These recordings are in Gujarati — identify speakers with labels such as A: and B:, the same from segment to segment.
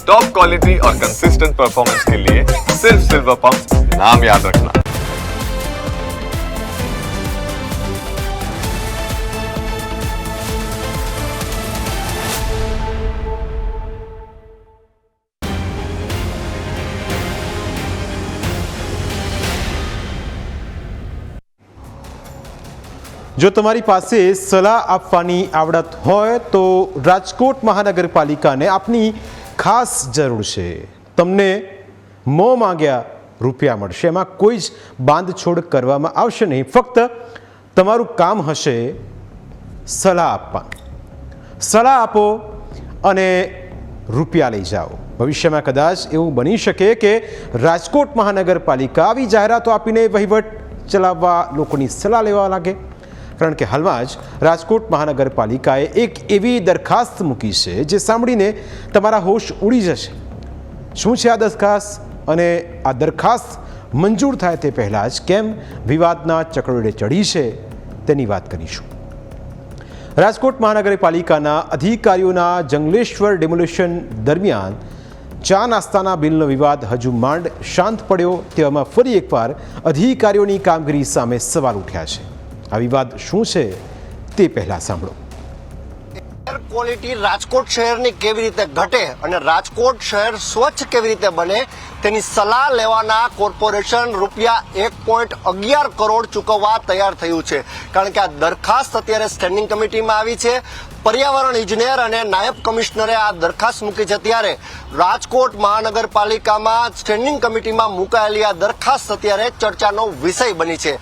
A: टॉप क्वालिटी और कंसिस्टेंट परफॉर्मेंस के लिए सिर्फ सिल्वर पंप नाम याद रखना।
B: જો તમારી પાસે સલાહ આપવાની આવડત હોય તો રાજકોટ મહાનગરપાલિકાને આપની ખાસ જરૂર છે। તમને મોં માંગ્યા રૂપિયા મળશે, એમાં કોઈ જ બાંધછોડ કરવામાં આવશે નહીં। ફક્ત તમારું કામ હશે સલાહ આપવા। સલાહ આપો અને રૂપિયા લઈ જાઓ। ભવિષ્યમાં કદાચ એવું બની શકે કે રાજકોટ મહાનગરપાલિકા આવી જાહેરાતો આપીને વહીવટ ચલાવવા લોકોની સલાહ લેવા લાગે। કારણ કે હાલમાં જ રાજકોટ મહાનગરપાલિકાએ એક એવી દરખાસ્ત મૂકી છે જે સાંભળીને તમારા હોશ ઉડી જશે। શું છે આ દરખાસ્ત અને આ દરખાસ્ત મંજૂર થાય તે પહેલાં જ કેમ વિવાદના ચક્રોડે ચડી છે તેની વાત કરીશું। રાજકોટ મહાનગરપાલિકાના અધિકારીઓના જંગલેશ્વર ડેમોલિશન દરમિયાન ચા નાસ્તાના બિલનો વિવાદ હજુ માંડ શાંત પડ્યો, તેવામાં ફરી એકવાર અધિકારીઓની કામગીરી સામે સવાલ ઉઠ્યા છે। આ વિવાદ શું છે તે પહેલા સાંભળો।
C: એર ક્વોલિટી રાજકોટ શહેરની કેવી રીતે ઘટે અને રાજકોટ શહેર સ્વચ્છ કેવી રીતે બને તેની સલાહ લેવાના કોર્પોરેશન રૂપિયા 1.11 કરોડ ચૂકવવા તૈયાર થયું છે। કારણ કે આ દરખાસ્ત અત્યારે સ્ટેન્ડિંગ કમિટીમાં આવી છે। પર્યાવરણ ઇજનેર અને નાયબ કમિશનરે આ દરખાસ્ત મૂકી છે, ત્યારે રાજકોટ મહાનગરપાલિકામાં સ્ટેન્ડિંગ કમિટીમાં મુકાયેલી આ દરખાસ્ત અત્યારે ચર્ચાનો વિષય બની છે।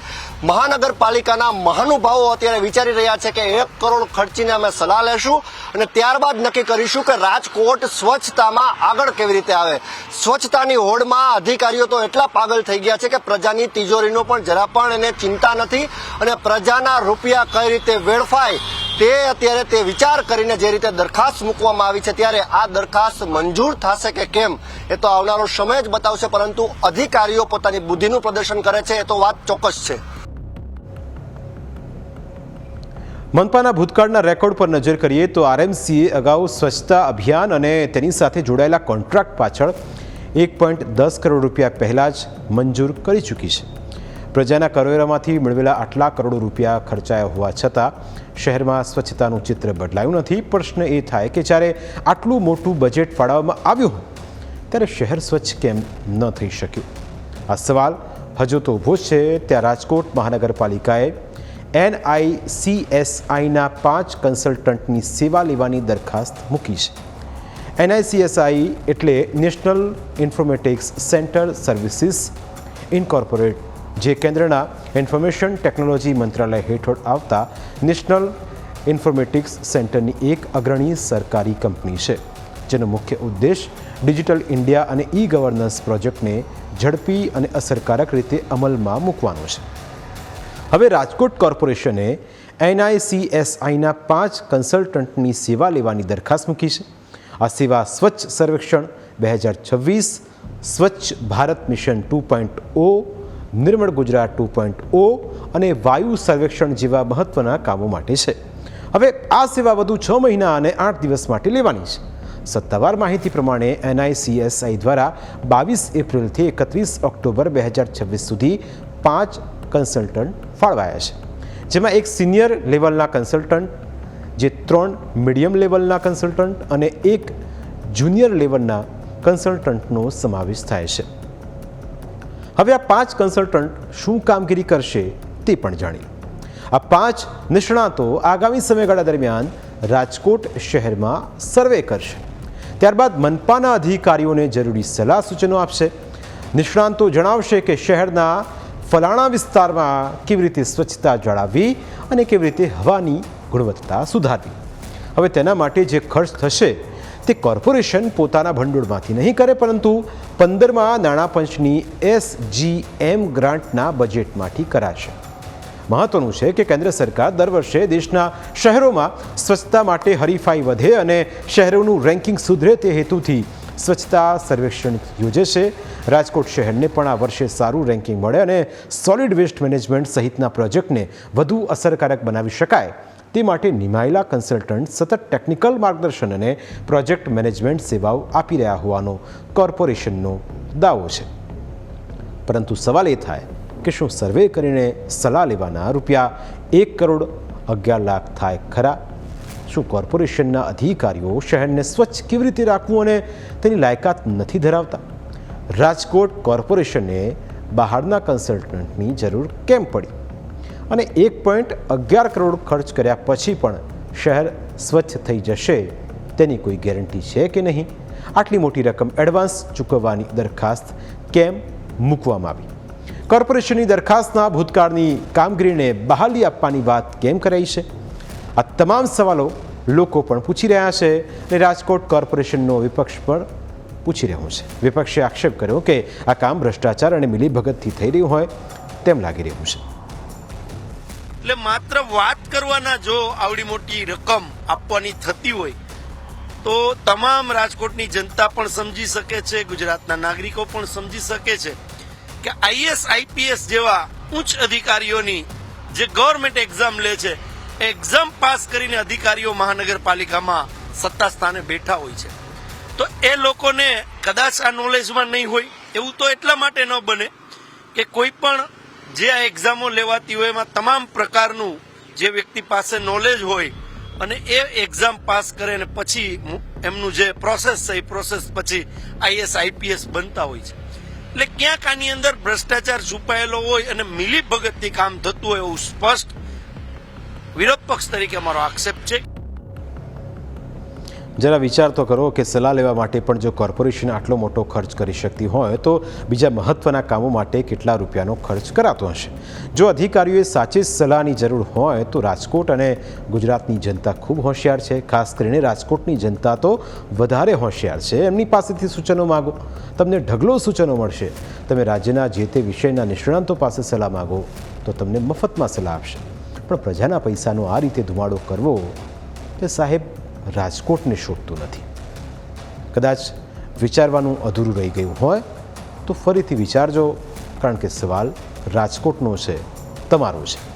C: મહાનગરપાલિકાના મહાનુભાવો અત્યારે વિચારી રહ્યા છે કે 1 કરોડ ખર્ચીને અમે સલાહ લેશું અને ત્યારબાદ નક્કી કરીશું કે રાજકોટ સ્વચ્છતામાં આગળ કેવી રીતે આવે। સ્વચ્છતાની હોડમાં અધિકારીઓ તો એટલા પાગલ થઈ ગયા છે કે પ્રજાની તિજોરીનો પણ જરા પણ એને ચિંતા નથી અને પ્રજાના રૂપિયા કઈ રીતે વેડફાય તે અત્યારે તે વિચાર કરીને જે રીતે દરખાસ્ત મૂકવામાં આવી છે, ત્યારે આ દરખાસ્ત મંજૂર થશે કે કેમ એ તો આવનારો સમય જ બતાવશે। પરંતુ અધિકારીઓ પોતાની બુદ્ધિનું પ્રદર્શન કરે છે એ તો વાત ચોક્કસ છે।
B: મનપાના ભૂતકાળના રેકોર્ડ પર નજર કરીએ તો આરએમસીએ અગાઉ સ્વચ્છતા અભિયાન અને તેની સાથે જોડાયેલા કોન્ટ્રાક્ટ પાછળ 1.10 કરોડ રૂપિયા પહેલાં જ મંજૂર કરી ચૂકી છે। પ્રજાના કરવેરામાંથી મેળવેલા આટલા કરોડો રૂપિયા ખર્ચાયા હોવા છતાં શહેરમાં સ્વચ્છતાનું ચિત્ર બદલાયું નથી। પ્રશ્ન એ થાય કે જ્યારે આટલું મોટું બજેટ ફાળવવામાં આવ્યું હોય ત્યારે શહેર સ્વચ્છ કેમ ન થઈ શક્યું? આ સવાલ હજુ તો ઊભો છે। ત્યાં રાજકોટ મહાનગરપાલિકાએ NICSIના 5 કન્સલ્ટન્ટની સેવા લેવાની દરખાસ્ત મૂકી છે। NICSI એટલે national informatics centre services incorporate, જે કેન્દ્રના ઇન્ફોર્મેશન ટેકનોલોજી મંત્રાલય હેઠળ આવતા નેશનલ ઇન્ફોર્મેટિક્સ સેન્ટરની એક અગ્રણી સરકારી કંપની છે, જેનો મુખ્ય ઉદ્દેશ ડિજિટલ ઇન્ડિયા અને ઈ ગવર્નન્સ પ્રોજેક્ટને ઝડપી અને અસરકારક રીતે અમલમાં મૂકવાનો છે। હવે રાજકોટ કોર્પોરેશને NICSIના 5 કન્સલ્ટન્ટની સેવા લેવાની દરખાસ્ત મૂકી છે। આ સેવા સ્વચ્છ સર્વેક્ષણ 2026, સ્વચ્છ ભારત મિશન 2.0, નિર્મળ ગુજરાત 2.0 અને વાયુ સર્વેક્ષણ જેવા મહત્વના કામો માટે છે। હવે આ સેવા વધુ 6 મહિના અને 8 દિવસ માટે લેવાની છે। સત્તાવાર માહિતી પ્રમાણે NICSI દ્વારા 22 એપ્રિલથી 31 ઓક્ટોબર 2026 સુધી 5 કન્સલ્ટન્ટ ફાળવાયા છે, જેમાં એક સિનિયર લેવલના કન્સલ્ટન્ટ, જે 3 મીડિયમ લેવલના કન્સલ્ટન્ટ અને એક જુનિયર લેવલના કન્સલ્ટન્ટનો સમાવેશ થાય છે। હવે આ 5 કન્સલ્ટન્ટ શું કામગીરી કરશે તે પણ જાણીએ। આ 5 નિષ્ણાતો આગામી સમયગાળા દરમિયાન રાજકોટ શહેરમાં સર્વે કરશે, ત્યારબાદ મનપાના અધિકારીઓને જરૂરી સલાહ સૂચનો આપશે। નિષ્ણાતો જણાવશે કે શહેરના ફલાણા વિસ્તારમાં કેવી રીતે સ્વચ્છતા જાળવવી અને કેવી રીતે હવાની ગુણવત્તા સુધારવી। હવે તેના માટે જે ખર્ચ થશે તે કોર્પોરેશન પોતાના ભંડોળમાંથી નહીં કરે, પરંતુ 15મા નાણાં પંચની SGM ગ્રાન્ટના બજેટમાંથી કરાશે। મહત્વનું છે કે કેન્દ્ર સરકાર દર વર્ષે દેશના શહેરોમાં સ્વચ્છતા માટે હરીફાઈ વધે અને શહેરોનું રેન્કિંગ સુધરે તે હેતુથી સ્વચ્છતા સર્વેક્ષણ યોજે છે। રાજકોટ શહેરને પણ આ વર્ષે સારું રેન્કિંગ મળે અને સોલિડ વેસ્ટ મેનેજમેન્ટ સહિતના પ્રોજેક્ટને વધુ અસરકારક બનાવી શકાય તે માટે નિમાયેલા કન્સલ્ટન્ટ સતત ટેકનિકલ માર્ગદર્શન અને પ્રોજેક્ટ મેનેજમેન્ટ સેવાઓ આપી રહ્યા હોવાનો કોર્પોરેશનનો દાવો છે. પરંતુ સવાલ એ થાય કે શું સર્વે કરીને સલાહ લેવાના ₹1.11 કરોડ થાય ખરા? શું કોર્પોરેશનના અધિકારીઓ શહેરને સ્વચ્છ કેવી રીતે રાખવું અને તેની લાયકાત નથી ધરાવતા? રાજકોટ કોર્પોરેશને બહારના કન્સલ્ટન્ટની જરૂર કેમ પડી? અને 1.11 કરોડ ખર્ચ કર્યા પછી પણ શહેર સ્વચ્છ થઈ જશે તેની કોઈ ગેરંટી છે કે નહીં? આટલી મોટી રકમ એડવાન્સ ચૂકવવાની દરખાસ્ત કેમ મૂકવામાં આવી? કોર્પોરેશનની દરખાસ્તના ભૂતકાળની કામગીરીને બહાલી આપવાની વાત કેમ કરાઈ છે? આ તમામ સવાલો લોકો પણ પૂછી રહ્યા છે અને રાજકોટ કોર્પોરેશનનો વિપક્ષ પણ પૂછી રહ્યો છે. વિપક્ષે આક્ષેપ કર્યો કે આ કામ ભ્રષ્ટાચાર અને મિલીભગતથી થઈ રહ્યું હોય તેમ લાગી રહ્યું છે.
D: એટલે માત્ર વાત કરવાના જો આવડી મોટી રકમ આપવાની થતી હોય તો તમામ રાજકોટની જનતા પણ સમજી શકે છે, ગુજરાતના નાગરિકો પણ સમજી શકે છે કે આઈએસ આઈપીએસ જેવા ઉચ્ચ અધિકારીઓની જે ગવર્મેન્ટ એક્ઝામ લે છે, એક્ઝામ પાસ કરીને અધિકારીઓ મહાનગરપાલિકામાં સત્તા સ્થાને બેઠા હોય છે, તો એ લોકોને કદાચ આ નોલેજમાં નહીં હોય. એવું તો એટલા માટે ન બને કે કોઈ પણ જે આ એક્ઝામો લેવાતી હોય એમાં તમામ પ્રકારનું જે વ્યક્તિ પાસે નોલેજ હોય અને એ એક્ઝામ પાસ કરે ને પછી એમનું જે પ્રોસેસ છે એ પ્રોસેસ પછી આઈએસ આઈપીએસ બનતા હોય છે. એટલે ક્યાંક આની અંદર ભ્રષ્ટાચાર છુપાયેલો હોય અને મિલીભગતથી કામ થતું હોય એવું સ્પષ્ટ વિરોધ પક્ષ તરીકે અમારો આક્ષેપ છે.
B: જરા વિચાર તો કરો કે સલાહ લેવા માટે પણ જો કોર્પોરેશન આટલો મોટો ખર્ચ કરી શકતી હોય તો બીજા મહત્ત્વના કામો માટે કેટલા રૂપિયાનો ખર્ચ કરાતો હશે? જો અધિકારીઓએ સાચી સલાહની જરૂર હોય તો રાજકોટ અને ગુજરાતની જનતા ખૂબ હોશિયાર છે. ખાસ કરીને રાજકોટની જનતા તો વધારે હોશિયાર છે. એમની પાસેથી સૂચનો માગો, તમને ઢગલો સૂચનો મળશે. તમે રાજ્યના જે તે વિષયના નિષ્ણાંતો પાસે સલાહ માગો તો તમને મફતમાં સલાહ આપશે. પણ પ્રજાના પૈસાનો આ રીતે ધુમાડો કરવો તે સાહેબ રાજકોટને શોધતું નથી. કદાચ વિચારવાનું અધૂરું રહી ગયું હોય તો ફરીથી વિચારજો, કારણ કે સવાલ રાજકોટનો છે, તમારો છે.